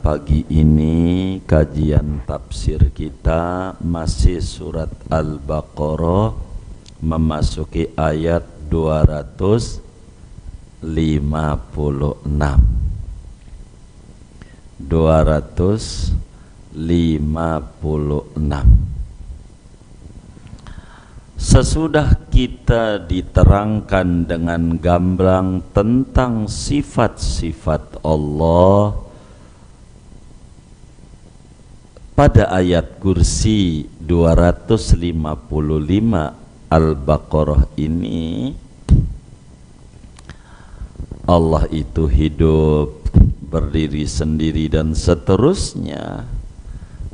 pagi ini kajian tafsir kita masih surat Al-Baqarah, memasuki ayat 256. Sesudah kita diterangkan dengan gamblang tentang sifat-sifat Allah pada ayat kursi 255 Al-Baqarah ini, Allah itu hidup, berdiri sendiri dan seterusnya.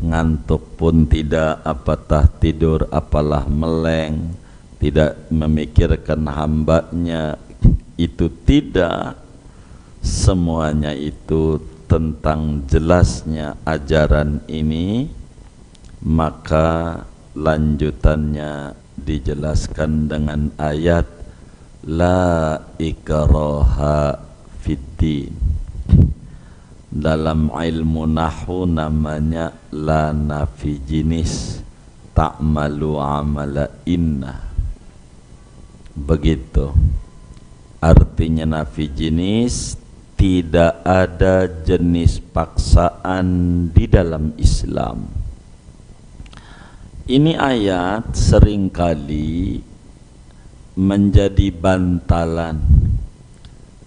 Ngantuk pun tidak, apatah tidur apalah meleng, tidak memikirkan hambanya, itu tidak. Semuanya itu tentang jelasnya ajaran ini. Maka lanjutannya dijelaskan dengan ayat la ikraha fiddin. Dalam ilmu nahwu namanya la nafi jinis, ta'malu amala inna. Begitu artinya nafi jinis, tidak ada jenis paksaan di dalam Islam. Ini ayat seringkali menjadi bantalan,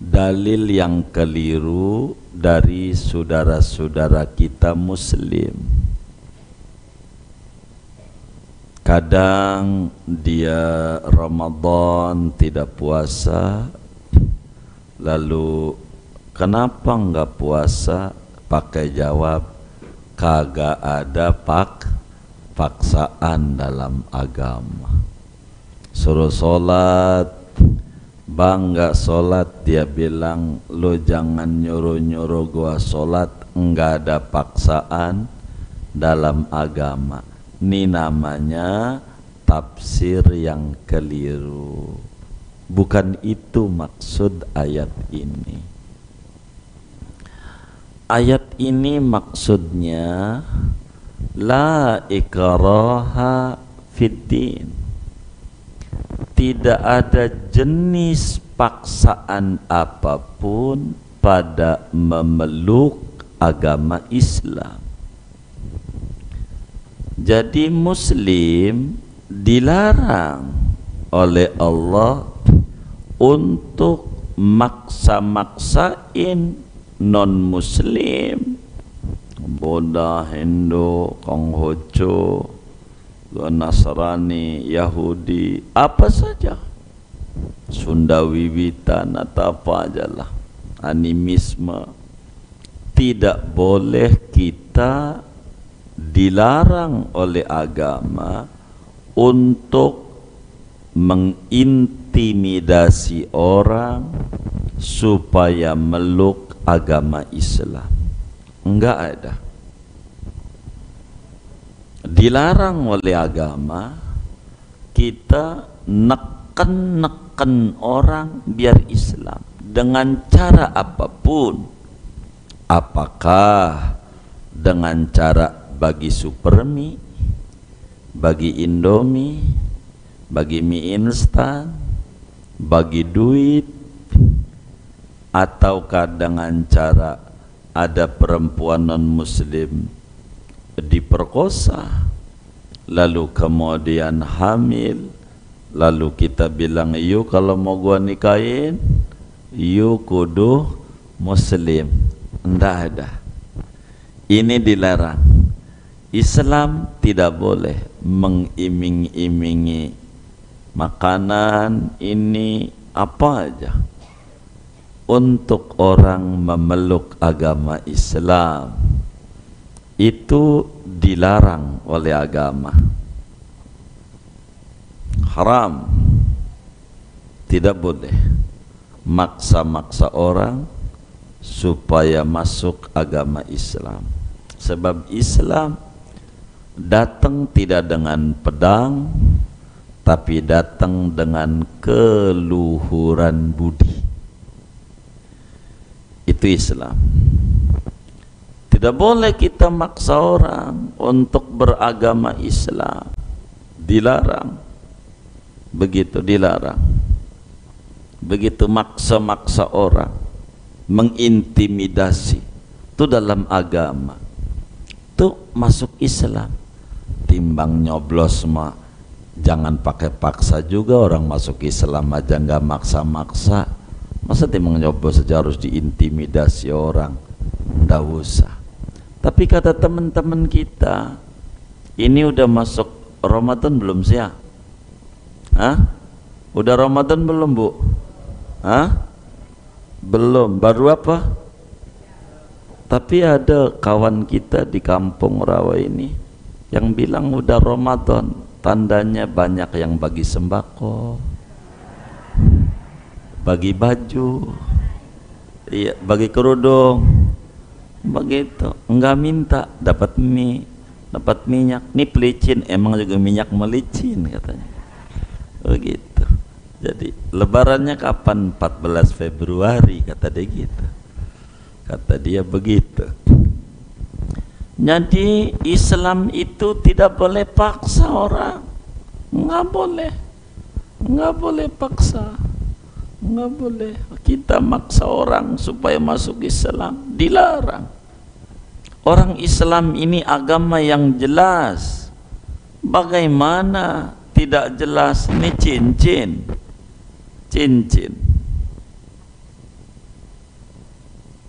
dalil yang keliru dari saudara-saudara kita Muslim. Kadang dia Ramadan tidak puasa, lalu kenapa enggak puasa? Pakai jawab, kagak ada paksaan dalam agama. Suruh sholat, bang nggak sholat, dia bilang lo jangan nyuruh-nyuruh gua sholat, enggak ada paksaan dalam agama. Ini namanya tafsir yang keliru. Bukan itu maksud ayat ini. Ayat ini maksudnya la ikraha fiddin. Tidak ada jenis paksaan apapun pada memeluk agama Islam. Jadi Muslim dilarang oleh Allah untuk maksa-maksain non-Muslim, Buddha, Hindu, Konghucu, Nasrani, Yahudi, apa saja, Sunda Wiwitan atau apa aja lah, animisme. Tidak boleh, kita dilarang oleh agama untuk mengintimidasi orang supaya meluk agama Islam. Enggak ada. Dilarang oleh agama kita neken orang biar Islam dengan cara apapun. Apakah dengan cara bagi supermi, bagi Indomie, bagi mie instan, bagi duit, ataukah dengan cara ada perempuan non-Muslim diperkosa, lalu kemudian hamil, lalu kita bilang, yuk kalau mau gua nikahin, yuk kudu Muslim. Nggak ada. Ini dilarang. Islam tidak boleh mengiming-imingi makanan ini apa aja untuk orang memeluk agama Islam. Itu dilarang oleh agama. Haram. Tidak boleh maksa-maksa orang supaya masuk agama Islam. Sebab Islam datang tidak dengan pedang, tapi datang dengan keluhuran budi. Itu Islam. Tidak boleh kita maksa orang untuk beragama Islam. Dilarang. Begitu dilarang. Begitu maksa-maksa orang, mengintimidasi, itu dalam agama, itu masuk Islam. Timbang nyoblos mah jangan pakai paksa juga, orang masuk Islam aja nggak maksa-maksa. Masa timbang nyoblos saja harus diintimidasi orang? Nggak usah. Tapi kata teman-teman kita, ini udah masuk Ramadan belum sih ya? Hah? Udah Ramadan belum, Bu? Hah? Belum, baru apa? Tapi ada kawan kita di kampung Rawa ini yang bilang udah Ramadan, tandanya banyak yang bagi sembako, bagi baju, iya, bagi kerudung, begitu. Enggak minta, dapat mie, dapat minyak. Nih pelicin, emang juga minyak melicin katanya. Begitu. Jadi lebarannya kapan? 14 Februari kata dia gitu. Kata dia begitu. Jadi Islam itu tidak boleh paksa orang. Nggak boleh. Nggak boleh paksa. Nggak boleh. Kita maksa orang supaya masuk Islam. Dilarang. Orang Islam ini agama yang jelas. Bagaimana tidak jelas? Ini cincin.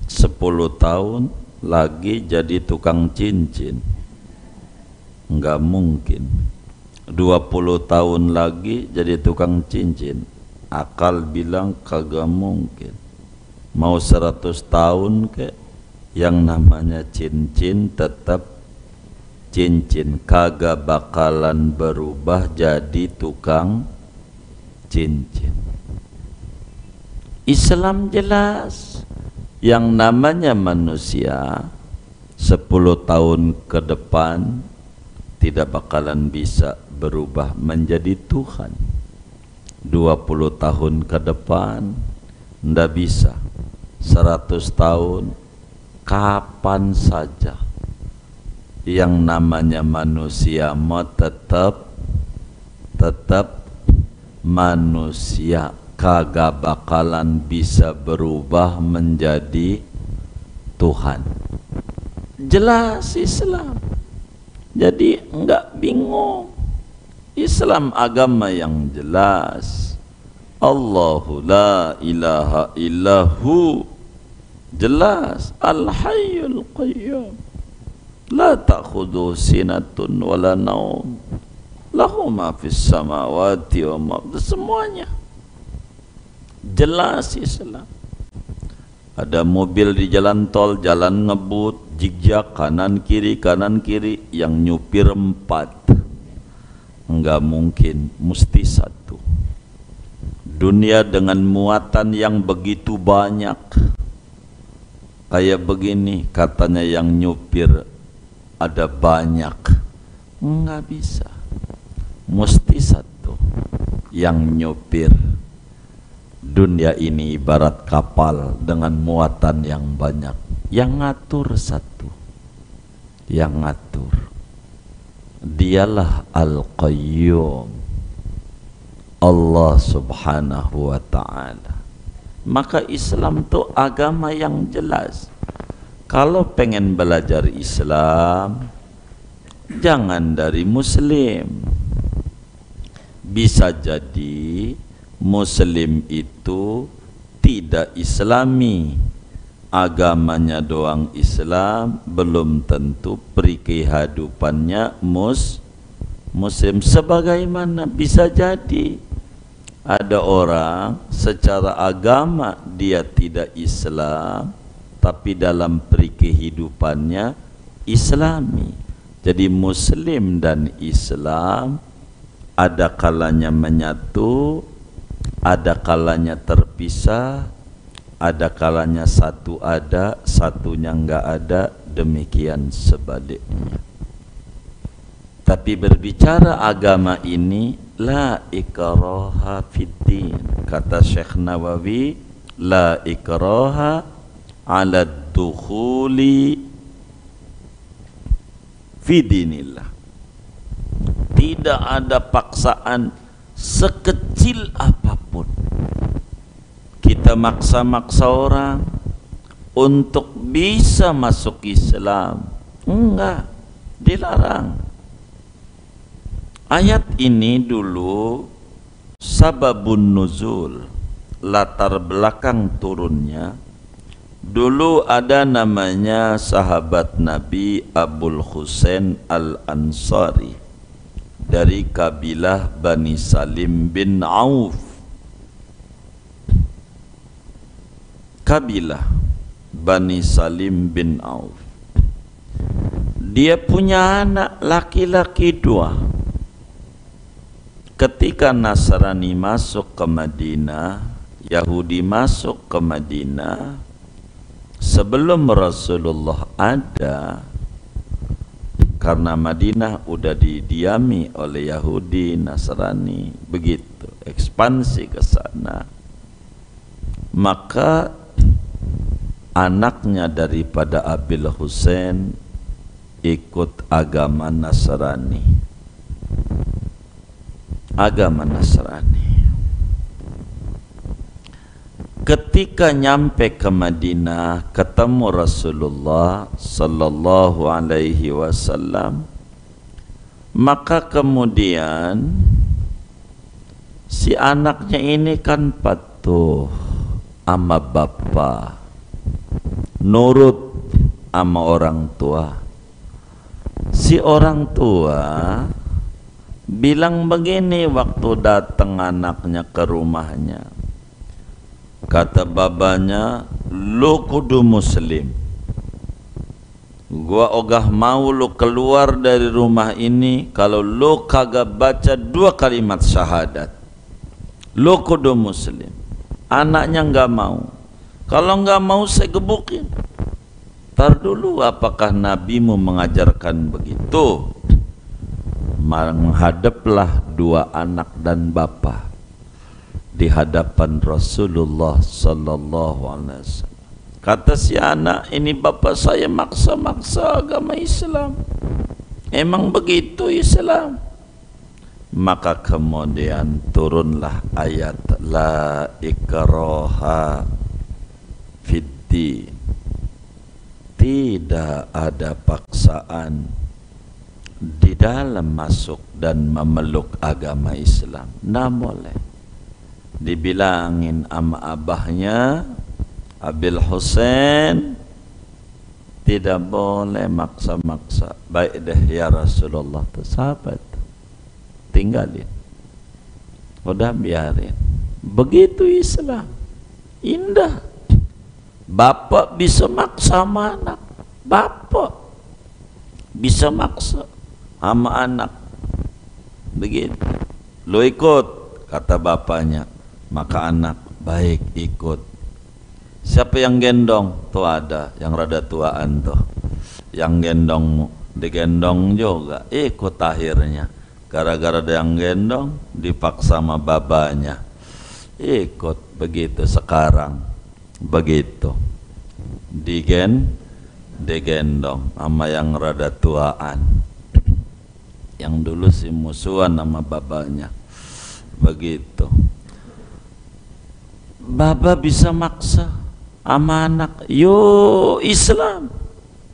10 tahun lagi jadi tukang cincin, nggak mungkin. 20 tahun lagi jadi tukang cincin, akal bilang kagak mungkin. Mau 100 tahun ke, yang namanya cincin tetap cincin, kagak bakalan berubah jadi tukang cincin. Islam jelas, yang namanya manusia 10 tahun ke depan tidak bakalan bisa berubah menjadi Tuhan. 20 tahun ke depan ndak bisa. 100 tahun kapan saja. Yang namanya manusia mau tetap manusia, kagak bakalan bisa berubah menjadi Tuhan. Jelas Islam. Jadi enggak bingung. Islam agama yang jelas. Allahu la ilaha illahu. Jelas. Al-Hayyul Qayyum. La ta'khudhu sinatun wala naum. Lahu ma fis samawati wa ma, semuanya jelas Islam. Ada mobil di jalan tol, jalan ngebut, zigzag kanan kiri, yang nyupir 4. Enggak mungkin, mesti 1. Dunia dengan muatan yang begitu banyak, kayak begini, katanya yang nyupir ada banyak, enggak bisa. Mesti 1 yang nyupir. Dunia ini ibarat kapal dengan muatan yang banyak. Yang ngatur 1. Yang ngatur. Dialah Al-Qayyum, Allah Subhanahu wa ta'ala. Maka Islam itu agama yang jelas. Kalau pengen belajar Islam, jangan dari Muslim. Bisa jadi Muslim itu tidak Islami, agamanya doang Islam, belum tentu perikehidupannya Muslim. Sebagaimana bisa jadi ada orang secara agama dia tidak Islam, tapi dalam perikehidupannya Islami. Jadi Muslim dan Islam ada kalanya menyatu, ada kalanya terpisah, ada kalanya satu ada, satunya enggak ada, demikian sebaliknya. Tapi berbicara agama ini, la ikraha fiddin, kata Syekh Nawawi, la ikraha ala dukhuli fi dinillah. Tidak ada paksaan sekecil apapun. Kita maksa-maksa orang untuk bisa masuk Islam, enggak, dilarang. Ayat ini dulu sababun nuzul, latar belakang turunnya, dulu ada namanya sahabat Nabi Abul Husain Al-Ansari dari kabilah Bani Salim bin Auf. Kabilah Bani Salim bin Auf. Dia punya anak laki-laki 2. Ketika Nasrani masuk ke Madinah, Yahudi masuk ke Madinah, sebelum Rasulullah ada, karena Madinah udah didiami oleh Yahudi, Nasrani, begitu ekspansi ke sana, maka anaknya daripada Abil Husain ikut agama Nasrani. Agama Nasrani. Ketika nyampe ke Madinah, ketemu Rasulullah sallallahu alaihi wasallam, maka kemudian si anaknya ini kan patuh sama bapa, nurut sama orang tua. Si orang tua bilang begini waktu datang anaknya ke rumahnya, kata babanya, lu kudu muslim, gua ogah mau lu keluar dari rumah ini kalau lu kagak baca 2 kalimat syahadat. Lu kudu muslim. Anaknya nggak mau. Kalau nggak mau saya gebukin. Tar dulu, apakah nabimu mengajarkan begitu? Menghadaplah 2 anak dan bapa di hadapan Rasulullah sallallahu alaihi wasallam. Kata si anak, ini bapak saya maksa-maksa agama Islam. Emang begitu Islam? Maka kemudian turunlah ayat la ikraha fid-din. Tidak ada paksaan di dalam masuk dan memeluk agama Islam. Nggak boleh. Dibilangin sama abahnya Abil Husain, tidak boleh maksa-maksa. Baik deh ya Rasulullah, tuh sahabat, tinggalin, udah biarin. Begitu Islam, indah. Bapak bisa maksa sama anak, bapak bisa maksa sama anak, begitu. Lo ikut, kata bapaknya, maka anak baik ikut. Siapa yang gendong? Tuh ada yang rada tuaan tuh, yang gendong, digendong juga ikut. Akhirnya gara-gara ada yang gendong, dipaksa sama babanya ikut. Begitu sekarang, begitu digendong sama yang rada tuaan, yang dulu si musuhan sama babanya. Begitu baba bisa maksa sama anak, yo Islam,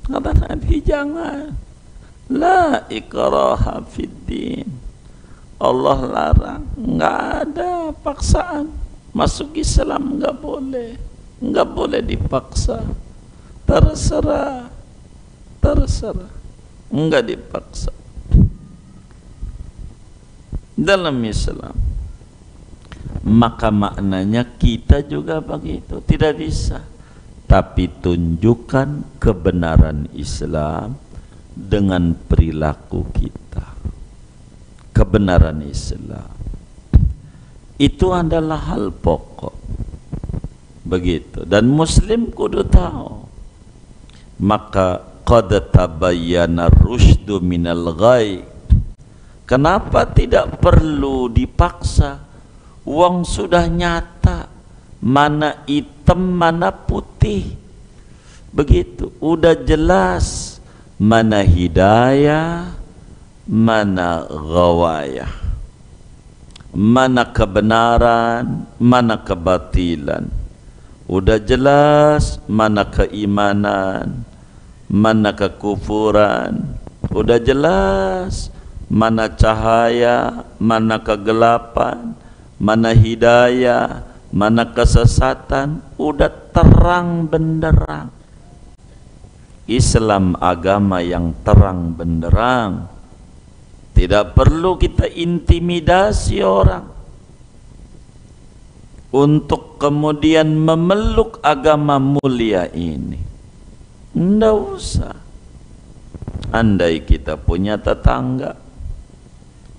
kata Nabi, jangan, la ikraha fiddin. Allah larang, nggak ada paksaan masuk Islam, nggak boleh, nggak boleh dipaksa. Terserah, terserah, nggak dipaksa dalam Islam. Maka maknanya kita juga begitu, tidak bisa. Tapi tunjukkan kebenaran Islam dengan perilaku kita. Kebenaran Islam itu adalah hal pokok, begitu. Dan Muslim kudu tahu. Maka qad tabayyana rusydu minal ghayy. Kenapa tidak perlu dipaksa? Uang sudah nyata, mana hitam mana putih, begitu, udah jelas mana hidayah, mana ghawayah, mana kebenaran, mana kebatilan. Udah jelas mana keimanan, mana kekufuran. Udah jelas mana cahaya, mana kegelapan, mana hidayah, mana kesesatan. Udah terang benderang. Islam agama yang terang benderang. Tidak perlu kita intimidasi orang untuk kemudian memeluk agama mulia ini. Nggak usah. Andai kita punya tetangga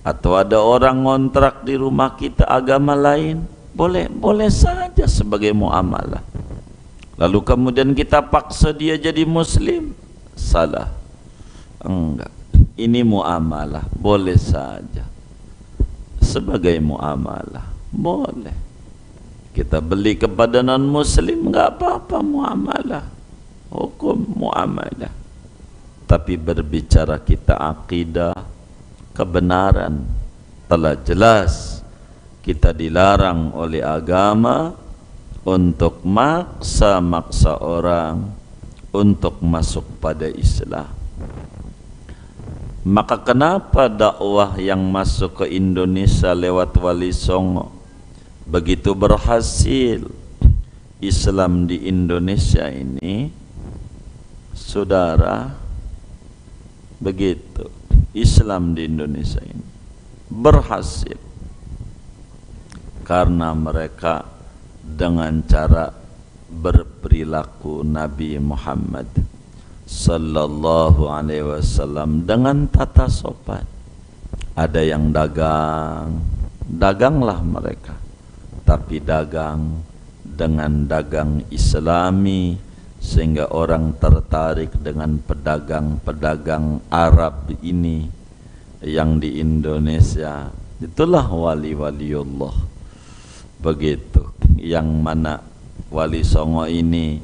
atau ada orang ngontrak di rumah kita agama lain, boleh saja sebagai muamalah. Lalu kemudian kita paksa dia jadi muslim, salah. Enggak. Ini muamalah, boleh saja. Sebagai muamalah, boleh. Kita beli kepada non muslim, enggak apa-apa muamalah. Hukum muamalah. Tapi berbicara kita akidah, kebenaran telah jelas. Kita dilarang oleh agama untuk maksa-maksa orang untuk masuk pada Islam. Maka kenapa dakwah yang masuk ke Indonesia lewat Wali Songo begitu berhasil? Islam di Indonesia ini, saudara, begitu Islam di Indonesia ini berhasil karena mereka dengan cara berperilaku Nabi Muhammad sallallahu alaihi wasallam dengan tata sopan. Ada yang dagang, daganglah mereka, tapi dagang dengan dagang Islami, sehingga orang tertarik dengan pedagang-pedagang Arab ini yang di Indonesia. Itulah wali-waliullah. Begitu, yang mana Wali Songo ini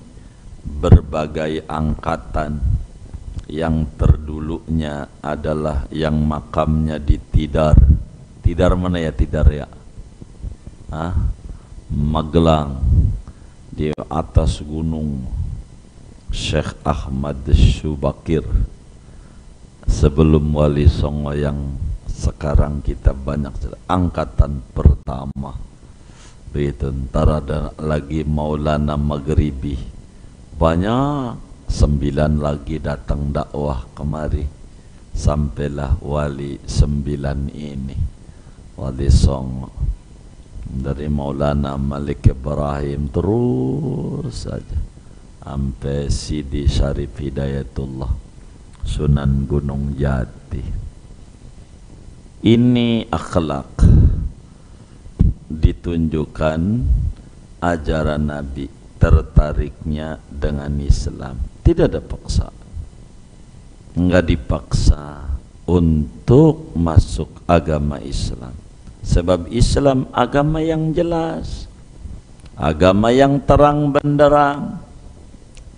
berbagai angkatan. Yang terdulunya adalah yang makamnya di Tidar. Tidar mana ya? Tidar ya? Magelang, di atas gunung Syekh Ahmad Syubakir. Sebelum Wali Songo yang sekarang kita banyak, angkatan pertama. Begitu, ntar ada lagi Maulana Maghribi, banyak, 9 lagi datang dakwah kemari, sampailah Wali 9 ini, Wali Songo. Dari Maulana Malik Ibrahim terus saja sampai Sidi Syarif Hidayatullah, Sunan Gunung Jati. Ini akhlak, ditunjukkan ajaran Nabi, tertariknya dengan Islam. Tidak ada paksa, enggak dipaksa untuk masuk agama Islam. Sebab Islam agama yang jelas, agama yang terang benderang.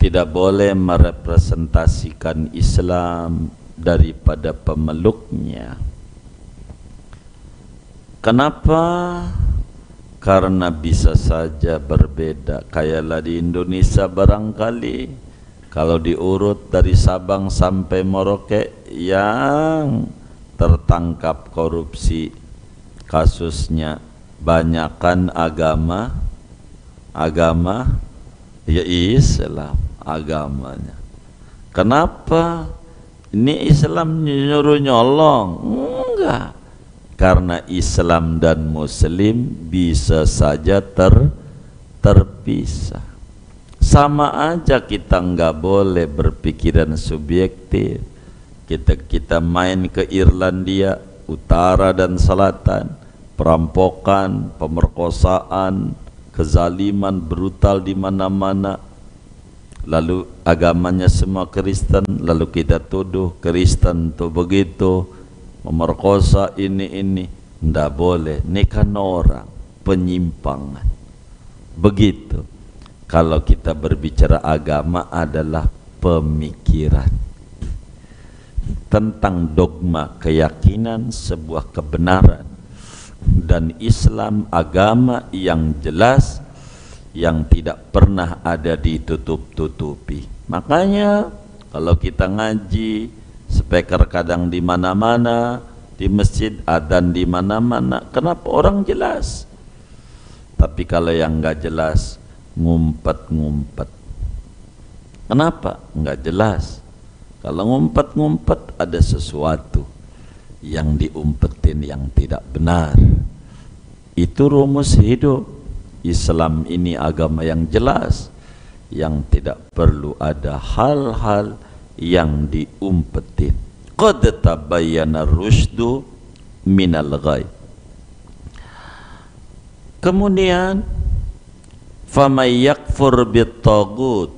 Tidak boleh merepresentasikan Islam daripada pemeluknya. Kenapa? Karena bisa saja berbeda. Kayalah di Indonesia barangkali kalau diurut dari Sabang sampai Merauke yang tertangkap korupsi, kasusnya banyakan agama ya Islam agamanya. Kenapa? Ini Islam nyuruh nyolong? Enggak. Karena Islam dan Muslim bisa saja terpisah. Sama aja kita nggak boleh berpikiran subjektif. Kita main ke Irlandia, utara dan selatan, perampokan, pemerkosaan, kezaliman brutal di mana-mana. Lalu agamanya semua Kristen, lalu kita tuduh Kristen tuh begitu, memerkosa ini. Nggak boleh, ini kan orang, penyimpangan. Begitu. Kalau kita berbicara agama adalah pemikiran. tentang dogma keyakinan sebuah kebenaran, dan Islam agama yang jelas yang tidak pernah ada ditutup-tutupi. Makanya kalau kita ngaji, speaker kadang di mana-mana, di masjid adzan di mana-mana. Kenapa? Orang jelas. Tapi kalau yang nggak jelas, ngumpet-ngumpet. Kenapa? Nggak jelas. Kalau ngumpet-ngumpet ada sesuatu yang diumpetin yang tidak benar. Itu rumus hidup. Islam ini agama yang jelas, yang tidak perlu ada hal-hal yang diumpetin. Qad tabayyana rusydu minal ghayy. Kemudian famay yakfur bit-taghut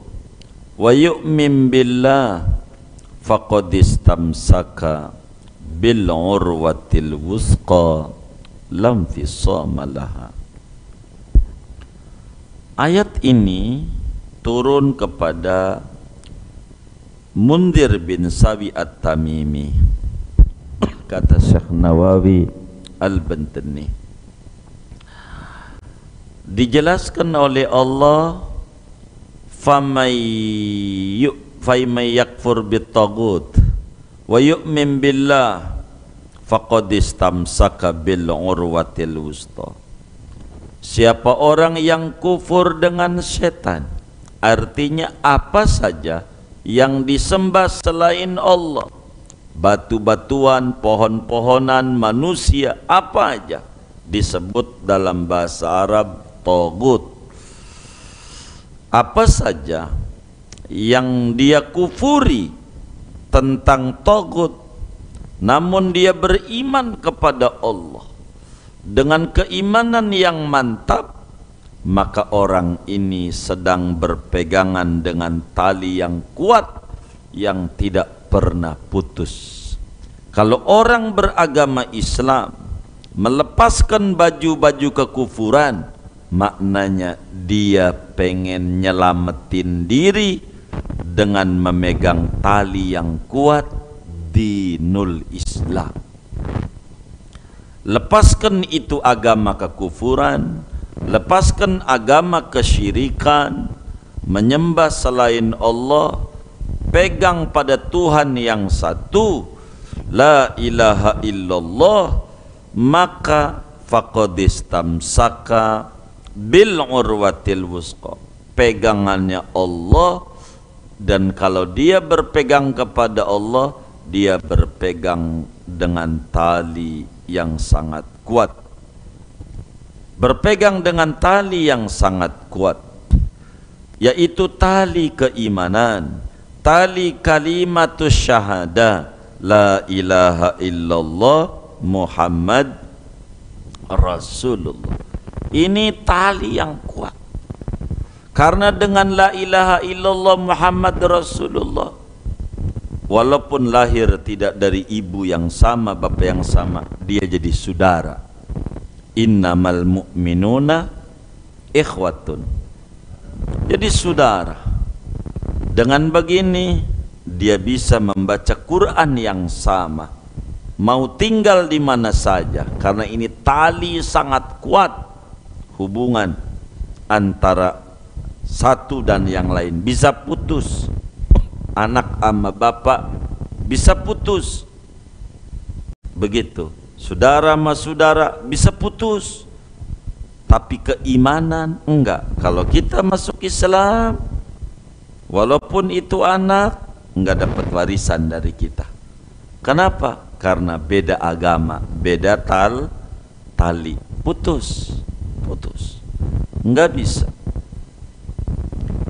wa yu'min billah faqad istamsaka bil urwatil wusqa lam fisama laha. Ayat ini turun kepada Mundir bin Sawi At-Tamimi. Kata Syekh Nawawi Al-Bantani, dijelaskan oleh Allah, famay yakfur bit-taghut wa yu'min billah faqad istamsaka bil urwatil wusta. Siapa orang yang kufur dengan setan, artinya apa saja yang disembah selain Allah, batu-batuan, pohon-pohonan, manusia, apa aja disebut dalam bahasa Arab taghut. Apa saja yang dia kufuri tentang taghut, namun dia beriman kepada Allah dengan keimanan yang mantap, maka orang ini sedang berpegangan dengan tali yang kuat yang tidak pernah putus. Kalau orang beragama Islam melepaskan baju-baju kekufuran, maknanya dia pengen nyelamatin diri dengan memegang tali yang kuat, dinul Islam. Lepaskan itu agama kekufuran, lepaskan agama kesyirikan, menyembah selain Allah, pegang pada Tuhan yang satu, la ilaha illallah, maka faqad istamsaka bil urwatil wusqa, pegangannya Allah. Dan kalau dia berpegang kepada Allah, dia berpegang dengan tali yang sangat kuat, berpegang dengan tali yang sangat kuat, yaitu tali keimanan, tali kalimatus syahada, la ilaha illallah Muhammad Rasulullah. Ini tali yang kuat, karena dengan la ilaha illallah Muhammad Rasulullah, walaupun lahir tidak dari ibu yang sama, bapak yang sama, dia jadi saudara. Innamal mu'minuna ikhwatun, jadi saudara. Dengan begini dia bisa membaca Quran yang sama, mau tinggal di mana saja, karena ini tali sangat kuat. Hubungan antara satu dan yang lain bisa putus, anak sama bapak bisa putus, begitu saudara sama saudara bisa putus, tapi keimanan enggak. Kalau kita masuk Islam, walaupun itu anak, enggak dapat warisan dari kita. Kenapa? Karena beda agama, beda tali, putus, enggak bisa.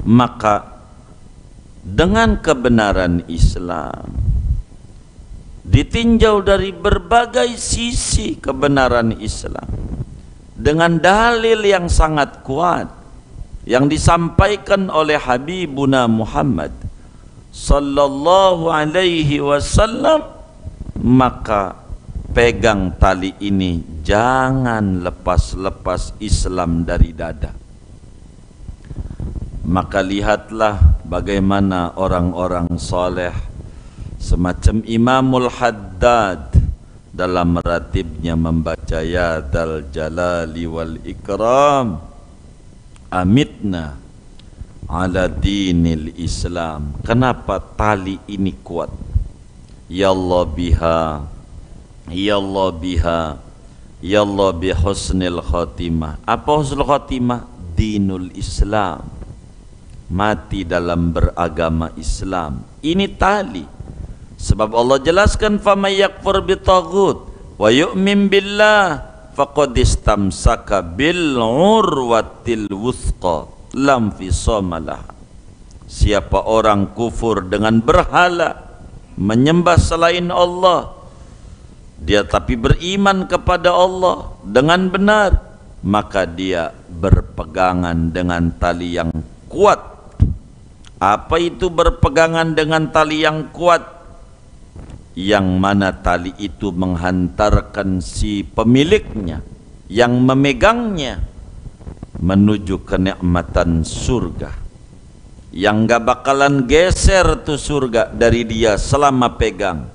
Maka dengan kebenaran Islam, ditinjau dari berbagai sisi kebenaran Islam, dengan dalil yang sangat kuat yang disampaikan oleh Habibuna Muhammad sallallahu alaihi wasallam, maka pegang tali ini, jangan lepas-lepas Islam dari dada. Maka lihatlah bagaimana orang-orang soleh semacam Imamul Haddad dalam ratibnya membaca ya dal jalali wal ikram amitna ala dinil Islam. Kenapa tali ini kuat? Ya Allah biha, ya Allah biha, ya Allah bi husnil khatimah. Apa husnul khatimah? Dinul Islam, mati dalam beragama Islam. Ini tali. Sebab Allah jelaskan faman yakfur bitaghut wa yu'min billah faqad istamsaka bil urwatil wuthqa lam fisama laha. Siapa orang kufur dengan berhala, menyembah selain Allah, dia tapi beriman kepada Allah dengan benar, maka dia berpegangan dengan tali yang kuat. Apa itu berpegangan dengan tali yang kuat? Yang mana tali itu menghantarkan si pemiliknya yang memegangnya menuju kenikmatan surga, yang gak bakalan geser tuh surga dari dia selama pegang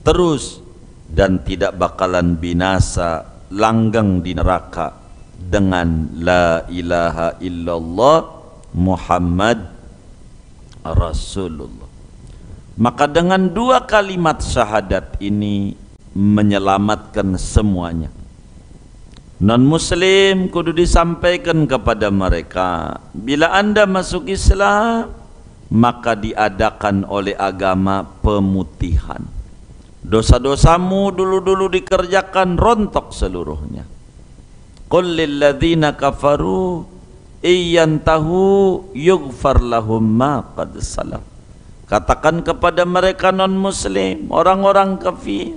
terus, dan tidak bakalan binasa langgeng di neraka dengan la ilaha illallah Muhammad Rasulullah. Maka dengan dua kalimat syahadat ini menyelamatkan semuanya. Non muslim kudu disampaikan kepada mereka, bila anda masuk Islam maka diadakan oleh agama pemutihan. Dosa-dosamu dulu-dulu dikerjakan, rontok seluruhnya. Qul lil ladzina kafaru iyantahu yughfar lahum ma qad salaf. Katakan kepada mereka non muslim, orang-orang kafir,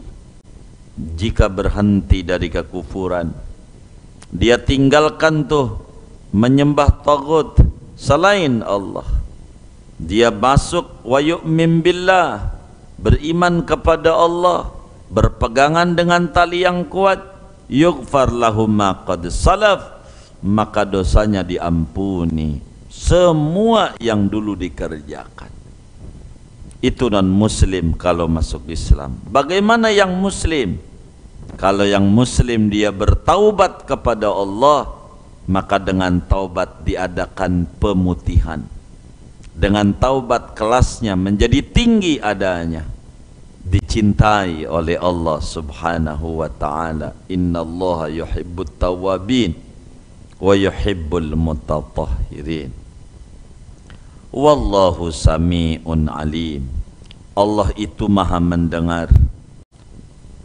jika berhenti dari kekufuran, dia tinggalkan tuh menyembah taghut selain Allah, dia masuk wa yu'min billah, beriman kepada Allah, berpegangan dengan tali yang kuat, yughfar lahum ma qad salaf, maka dosanya diampuni semua yang dulu dikerjakan. Itu non muslim kalau masuk Islam. Bagaimana yang muslim? Kalau yang muslim dia bertaubat kepada Allah, maka dengan taubat diadakan pemutihan. Dengan taubat kelasnya menjadi tinggi adanya, dicintai oleh Allah subhanahu wa ta'ala. Innallaha yuhibbut tawabin wa yuhibbul mutatahhirin. Wallahu sami'un alim. Allah itu maha mendengar.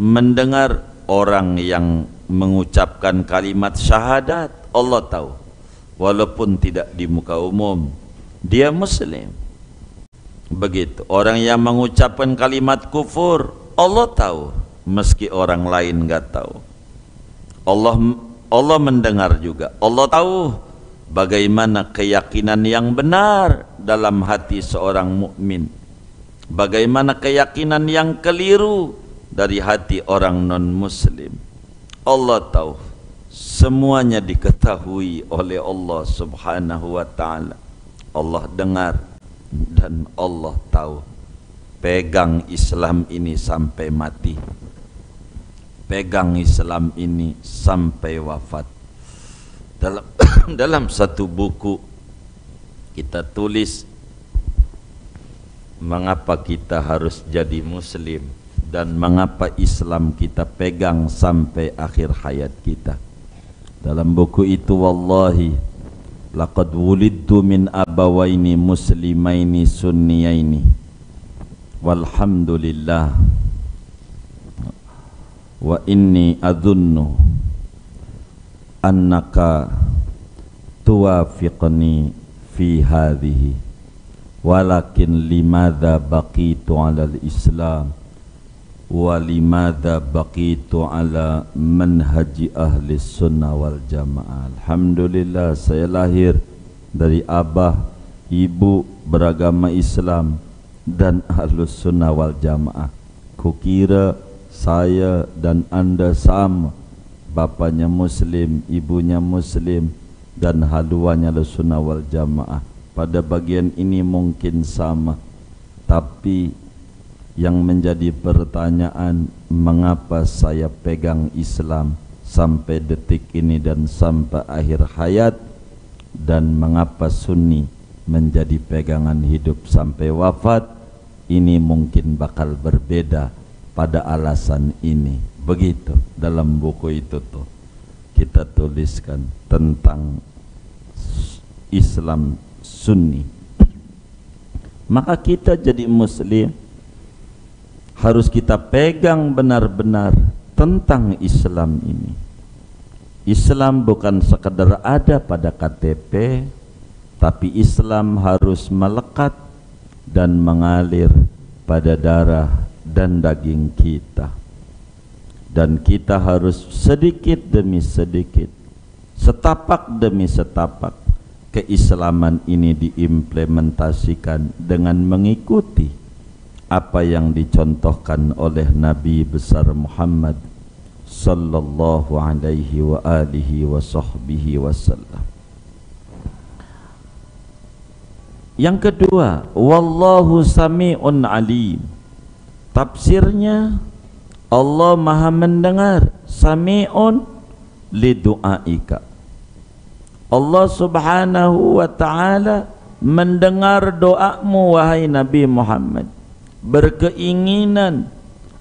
Mendengar orang yang mengucapkan kalimat syahadat, Allah tahu. Walaupun tidak di muka umum, dia muslim. Begitu orang yang mengucapkan kalimat kufur, Allah tahu, meski orang lain enggak tahu. Allah mendengar juga. Allah tahu bagaimana keyakinan yang benar dalam hati seorang mukmin, bagaimana keyakinan yang keliru dari hati orang non muslim. Allah tahu, semuanya diketahui oleh Allah subhanahu wa ta'ala. Allah dengar dan Allah tahu. Pegang Islam ini sampai mati, pegang Islam ini sampai wafat. Dalam satu buku kita tulis mengapa kita harus jadi muslim dan mengapa Islam kita pegang sampai akhir hayat kita. Dalam buku itu, wallahi laqad wulidtu min abawaini muslimaini sunniyaini walhamdulillah wa inni adunnu annaka tuwafiqni fi hadhihi walakin limadha baqitu ala al-islam wa limadha baqitu ala manhaji ahli sunnah wal jamaah. Alhamdulillah, saya lahir dari abah ibu beragama Islam dan ahlus sunnah wal jamaah. Kukira saya dan anda sama, bapaknya muslim, ibunya muslim, dan haluannya sunnah wal jamaah. Pada bagian ini mungkin sama, tapi yang menjadi pertanyaan, mengapa saya pegang Islam sampai detik ini dan sampai akhir hayat, dan mengapa Sunni menjadi pegangan hidup sampai wafat, ini mungkin bakal berbeda pada alasan ini. Begitu dalam buku itu tuh kita tuliskan tentang Islam Sunni. Maka kita jadi muslim harus kita pegang benar-benar tentang Islam ini. Islam bukan sekadar ada pada KTP, tapi Islam harus melekat dan mengalir pada darah dan daging kita. Dan kita harus sedikit demi sedikit, setapak demi setapak, keislaman ini diimplementasikan dengan mengikuti apa yang dicontohkan oleh Nabi besar Muhammad sallallahu alaihi wa alihi wa sahbihi wasallam. Yang kedua, wallahu sami'un alim. Tafsirnya, Allah maha mendengar, sami'un lidu'aika. Allah subhanahu wa ta'ala mendengar doamu wahai Nabi Muhammad, berkeinginan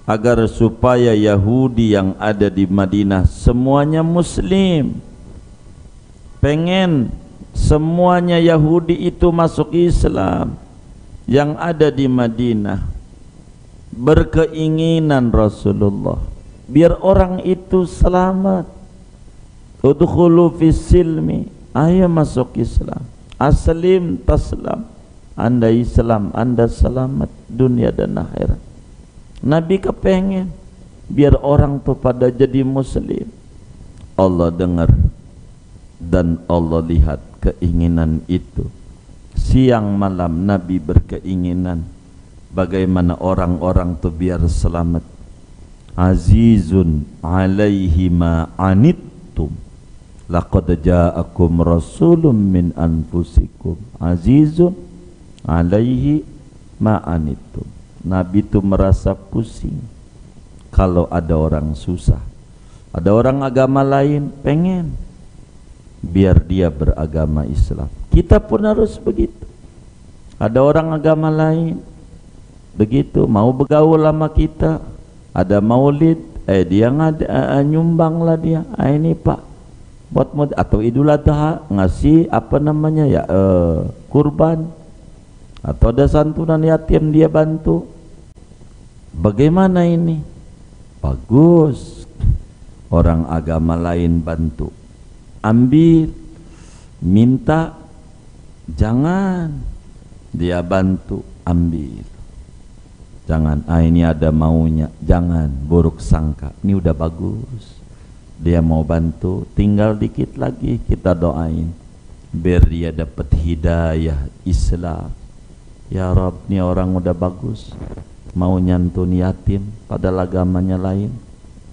agar supaya Yahudi yang ada di Madinah semuanya muslim, pengen semuanya Yahudi itu masuk Islam yang ada di Madinah. Berkeinginan Rasulullah biar orang itu selamat. Udkhulu fis silmi, ayo masuk Islam. Aslim taslam, Anda Islam, Anda selamat dunia dan akhirat. Nabi kepengen biar orang tuh pada jadi muslim. Allah dengar dan Allah lihat keinginan itu. Siang malam Nabi berkeinginan bagaimana orang-orang tuh biar selamat. Azizun alaihi ma anittum, laqad ja'akum rasulun min anfusikum azizun alaihi ma anittum. Nabi itu merasa pusing kalau ada orang susah, ada orang agama lain pengen biar dia beragama Islam. Kita pun harus begitu. Ada orang agama lain begitu mau bergaul sama kita, ada maulid, dia nyumbang lah dia, ini Pak buat atau Idul Adha ngasih apa namanya ya, kurban, atau ada santunan yatim dia bantu. Bagaimana ini? Bagus. Orang agama lain bantu, ambil. Minta, jangan. Dia bantu, ambil. Jangan, ini ada maunya, jangan buruk sangka. Ini udah bagus, dia mau bantu, tinggal dikit lagi kita doain biar dia dapat hidayah Islam. Ya Rabb, ini orang udah bagus, mau nyantun yatim padahal agamanya lain.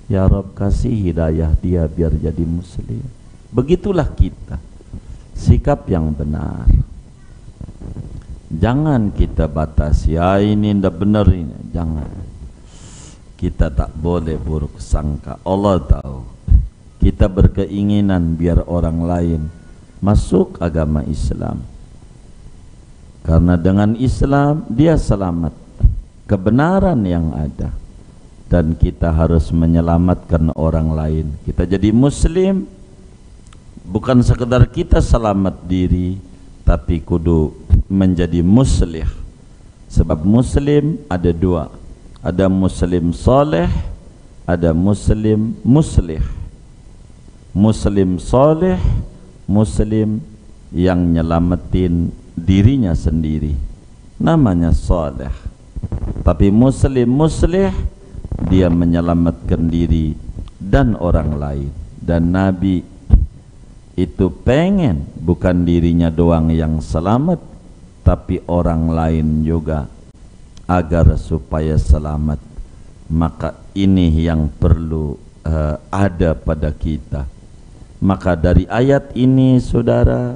Ya Rabb, kasih hidayah dia biar jadi muslim. Begitulah kita, sikap yang benar. Jangan kita batasi, ini ndak benar ini, jangan. Kita tak boleh buruk sangka. Allah tahu kita berkeinginan biar orang lain masuk agama Islam, karena dengan Islam dia selamat, kebenaran yang ada, dan kita harus menyelamatkan orang lain. Kita jadi muslim bukan sekedar kita selamat diri, tapi kudu menjadi muslih. Sebab muslim ada dua, ada muslim soleh, ada muslim muslih. Muslim soleh, muslim yang nyelamatin dirinya sendiri, namanya soleh. Tapi muslim muslih, dia menyelamatkan diri dan orang lain. Dan Nabi itu pengen bukan dirinya doang yang selamat, tapi orang lain juga agar supaya selamat. Maka ini yang perlu ada pada kita. Maka dari ayat ini saudara,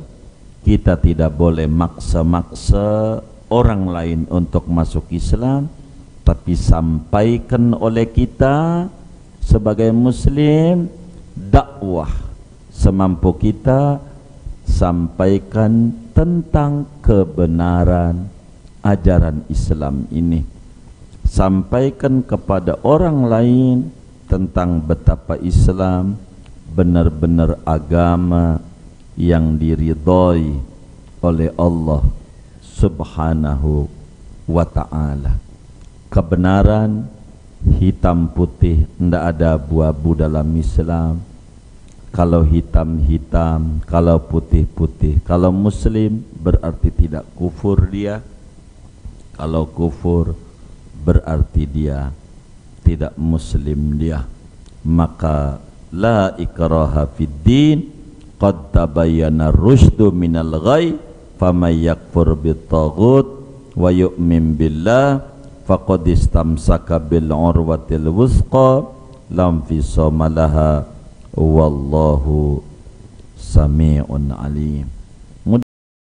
kita tidak boleh maksa-maksa orang lain untuk masuk Islam, tapi tapi sampaikan oleh kita sebagai muslim, dakwah semampu kita, sampaikan tentang kebenaran ajaran Islam ini, sampaikan kepada orang lain tentang betapa Islam benar-benar agama yang diridhai oleh Allah Subhanahu wa ta'ala. Kebenaran hitam putih, tidak ada abu-abu dalam Islam. Kalau hitam hitam, kalau putih putih. Kalau muslim berarti tidak kufur dia. Kalau kufur berarti dia tidak muslim dia. Maka la ikraha fid din, qad tabayyana rusydu minal ghayy, faman yakfur bit-taghut wa yu'min billah faqad istamsaka bil urwatil wuthqa lam fisama laha wallahu sami'un alim.